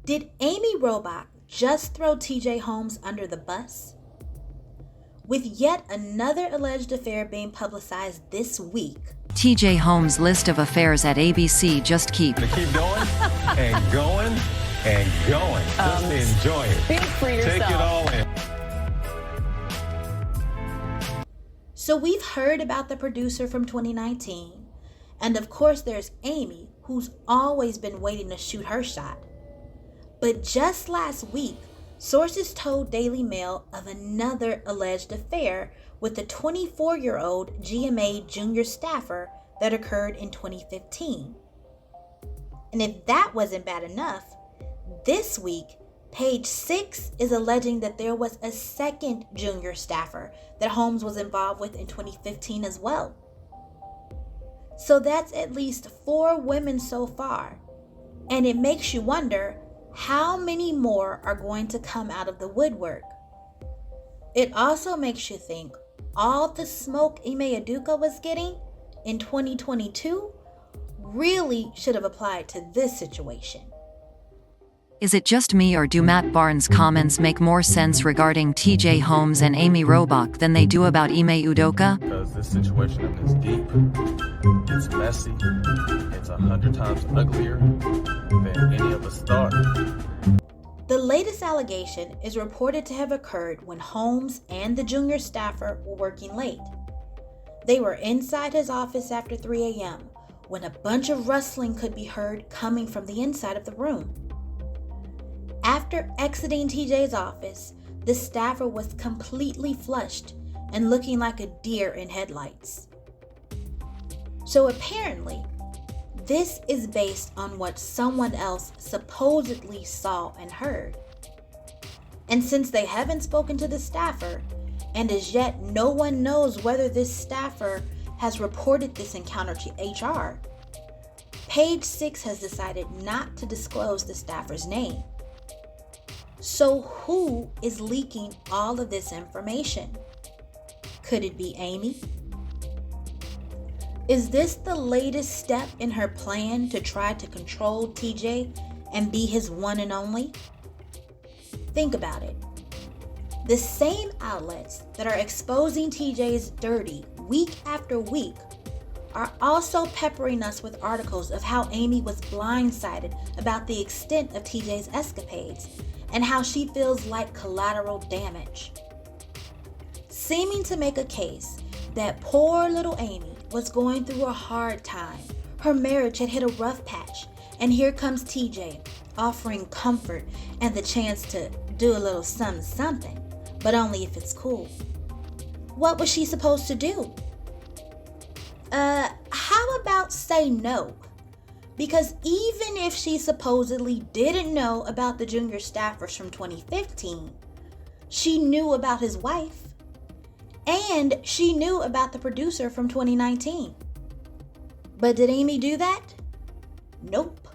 Did Amy Robach just throw T.J. Holmes under the bus? With yet another alleged affair being publicized this week, T.J. Holmes' list of affairs at ABC just keep going and going and going. Just enjoy it. Speak for yourself. Take it all in. So we've heard about the producer from 2019, and of course there's Amy, who's always been waiting to shoot her shot. But just last week, sources told Daily Mail of another alleged affair with the 24-year-old GMA junior staffer that occurred in 2015. And if that wasn't bad enough, this week, Page 6 is alleging that there was a second junior staffer that Holmes was involved with in 2015 as well. So that's at least 4 women so far. And it makes you wonder, how many more are going to come out of the woodwork? It also makes you think all the smoke Ime Udoka was getting in 2022 really should have applied to this situation. Is it just me, or do Matt Barnes' comments make more sense regarding T.J. Holmes and Amy Robach than they do about Ime Udoka? Because this situation is deep, it's messy, it's 100 times uglier than any of us thought. The latest allegation is reported to have occurred when Holmes and the junior staffer were working late. They were inside his office after 3 a.m. when a bunch of rustling could be heard coming from the inside of the room. After exiting TJ's office, the staffer was completely flushed and looking like a deer in headlights. So apparently, this is based on what someone else supposedly saw and heard. And since they haven't spoken to the staffer, and as yet no one knows whether this staffer has reported this encounter to HR, Page 6 has decided not to disclose the staffer's name. So who is leaking all of this information? Could it be Amy? Is this the latest step in her plan to try to control TJ and be his one and only? Think about it. The same outlets that are exposing TJ's dirty week after week are also peppering us with articles of how Amy was blindsided about the extent of TJ's escapades and how she feels like collateral damage, seeming to make a case that poor little Amy was going through a hard time. Her marriage had hit a rough patch, and here comes TJ offering comfort and the chance to do a little something, but only if it's cool. What was she supposed to do? How about say no? Because even if she supposedly didn't know about the junior staffers from 2015, she knew about his wife, and she knew about the producer from 2019. But did Amy do that? Nope.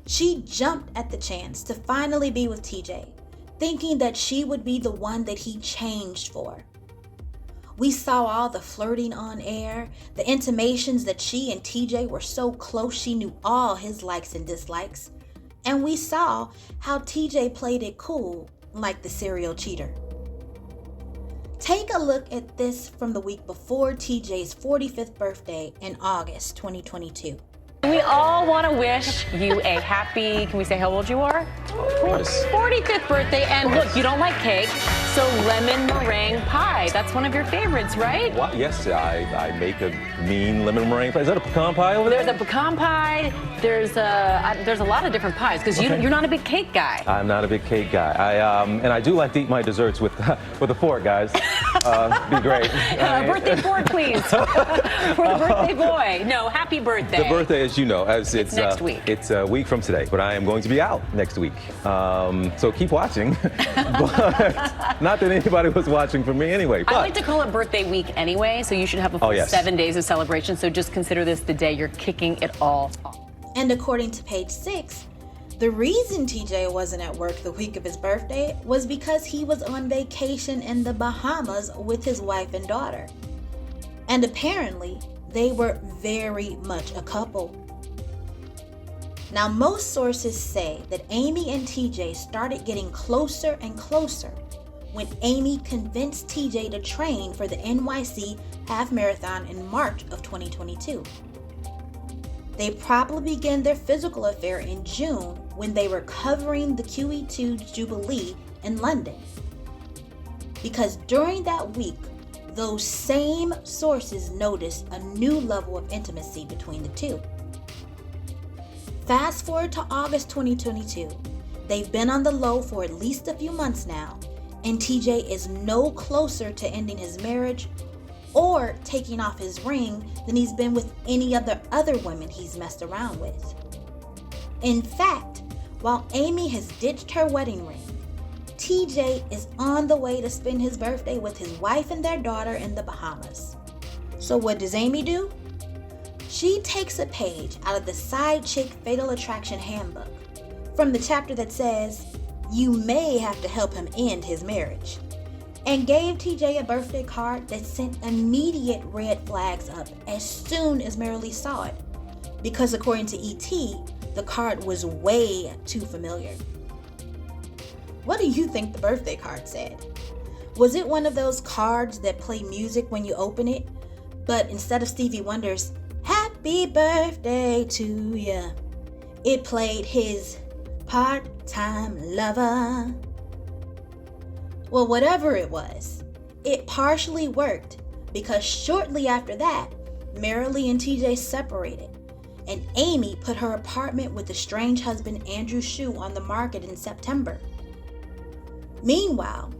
She jumped at the chance to finally be with TJ, thinking that she would be the one that he changed for. We saw all the flirting on air, the intimations that she and TJ were so close she knew all his likes and dislikes, and we saw how TJ played it cool like the serial cheater. Take a look at this from the week before TJ's 45th birthday in August 2022. We all want to wish you a happy, can we say how old you are? Of course. 45th birthday. And look, you don't like cake, so lemon meringue pie. That's one of your favorites, right? What? Yes, I make a mean lemon meringue pie. Is that a pecan pie over there? There's a pecan pie. There's a lot of different pies, because you're not a big cake guy. I'm not a big cake guy. And I do like to eat my desserts with a fork, guys. Be great. Birthday fork, please. For the birthday boy. No, happy birthday. The birthday, as you know, it's next week. It's a week from today, but I am going to be out next week. So keep watching. But not that anybody was watching for me anyway. But I like to call it birthday week anyway, so you should have a full 7 days of celebration. So just consider this the day you're kicking it all off. And according to Page 6, the reason TJ wasn't at work the week of his birthday was because he was on vacation in the Bahamas with his wife and daughter. And apparently, they were very much a couple. Now, most sources say that Amy and TJ started getting closer and closer when Amy convinced TJ to train for the NYC half marathon in March of 2022. They probably began their physical affair in June when they were covering the QE2 Jubilee in London. Because during that week, those same sources noticed a new level of intimacy between the two. Fast forward to August 2022. They've been on the low for at least a few months now, and TJ is no closer to ending his marriage or taking off his ring than he's been with any other women he's messed around with. In fact, while Amy has ditched her wedding ring, TJ is on the way to spend his birthday with his wife and their daughter in the Bahamas. So what does Amy do? She takes a page out of the Side Chick Fatal Attraction Handbook from the chapter that says, "You may have to help him end his marriage," and gave TJ a birthday card that sent immediate red flags up as soon as Marilee saw it, because according to ET, the card was way too familiar. What do you think the birthday card said? Was it one of those cards that play music when you open it, but instead of Stevie Wonder's "Happy Birthday to Ya," it played his "Part-Time Lover"? Well, whatever it was, it partially worked, because shortly after that, Marilee and TJ separated, and Amy put her apartment with estranged husband Andrew Shue on the market in September. Meanwhile,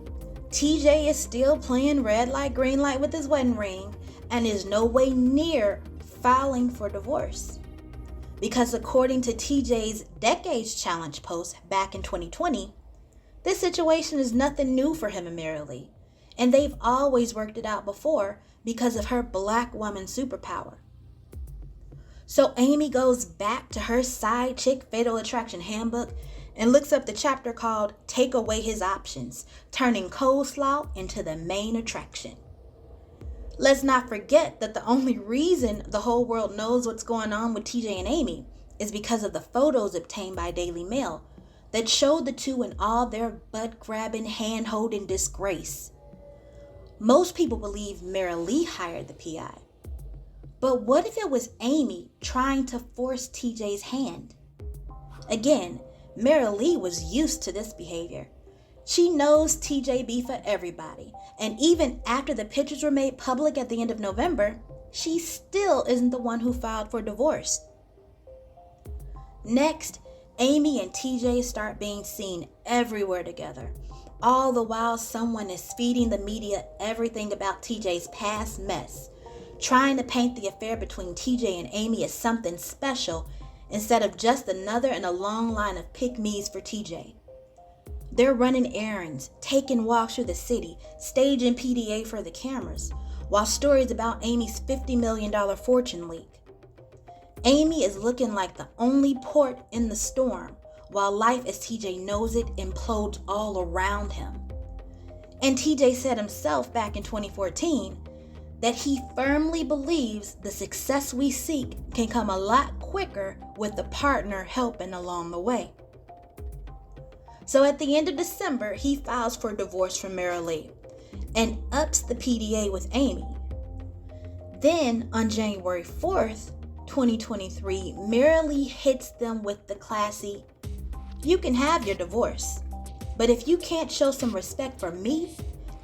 TJ is still playing red light, green light with his wedding ring and is no way near filing for divorce. Because according to TJ's Decades Challenge post back in 2020, this situation is nothing new for him and Marilee, and they've always worked it out before because of her black woman superpower. So Amy goes back to her Side Chick Fatal Attraction Handbook and looks up the chapter called "Take Away His Options, Turning Coleslaw into the Main Attraction." Let's not forget that the only reason the whole world knows what's going on with TJ and Amy is because of the photos obtained by Daily Mail that showed the two in all their butt-grabbing, hand-holding disgrace. Most people believe Marilee hired the PI. But what if it was Amy trying to force TJ's hand? Again, Marilee was used to this behavior. She knows TJ be for everybody, and even after the pictures were made public at the end of November, she still isn't the one who filed for divorce. Next, Amy and TJ start being seen everywhere together, all the while someone is feeding the media everything about TJ's past mess, trying to paint the affair between TJ and Amy as something special instead of just another in a long line of pick-me's for TJ. They're running errands, taking walks through the city, staging PDA for the cameras, while stories about Amy's $50 million fortune leak. Amy is looking like the only port in the storm, while life as TJ knows it implodes all around him. And TJ said himself back in 2014 that he firmly believes the success we seek can come a lot quicker with the partner helping along the way. So at the end of December, he files for divorce from Marilee and ups the PDA with Amy. Then on January 4th, 2023, Marilee hits them with the classy, "You can have your divorce, but if you can't show some respect for me,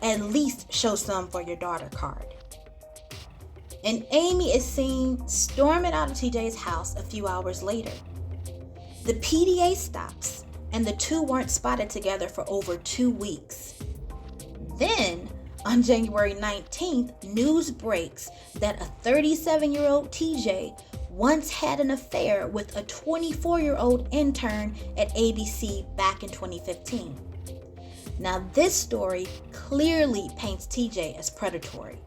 at least show some for your daughter" card. And Amy is seen storming out of TJ's house a few hours later. The PDA stops, and the two weren't spotted together for over 2 weeks. Then, on January 19th, news breaks that a 37-year-old TJ once had an affair with a 24-year-old intern at ABC back in 2015. Now, this story clearly paints TJ as predatory.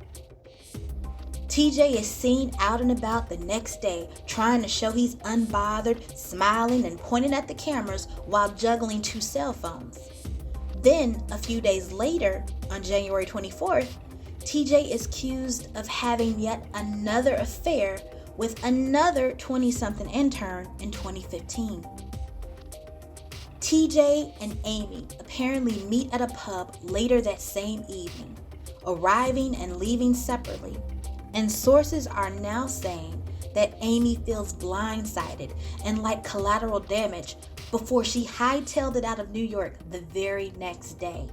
TJ is seen out and about the next day, trying to show he's unbothered, smiling and pointing at the cameras while juggling 2 cell phones. Then, a few days later, on January 24th, TJ is accused of having yet another affair with another 20-something intern in 2015. TJ and Amy apparently meet at a pub later that same evening, arriving and leaving separately, and sources are now saying that Amy feels blindsided and like collateral damage before she hightailed it out of New York the very next day.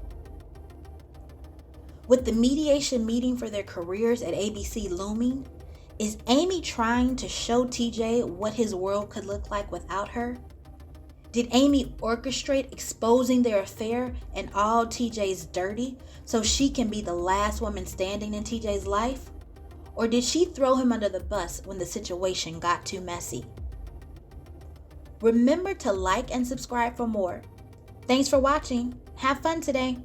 With the mediation meeting for their careers at ABC looming, is Amy trying to show TJ what his world could look like without her? Did Amy orchestrate exposing their affair and all TJ's dirty so she can be the last woman standing in TJ's life? Or did she throw him under the bus when the situation got too messy? Remember to like and subscribe for more. Thanks for watching. Have fun today.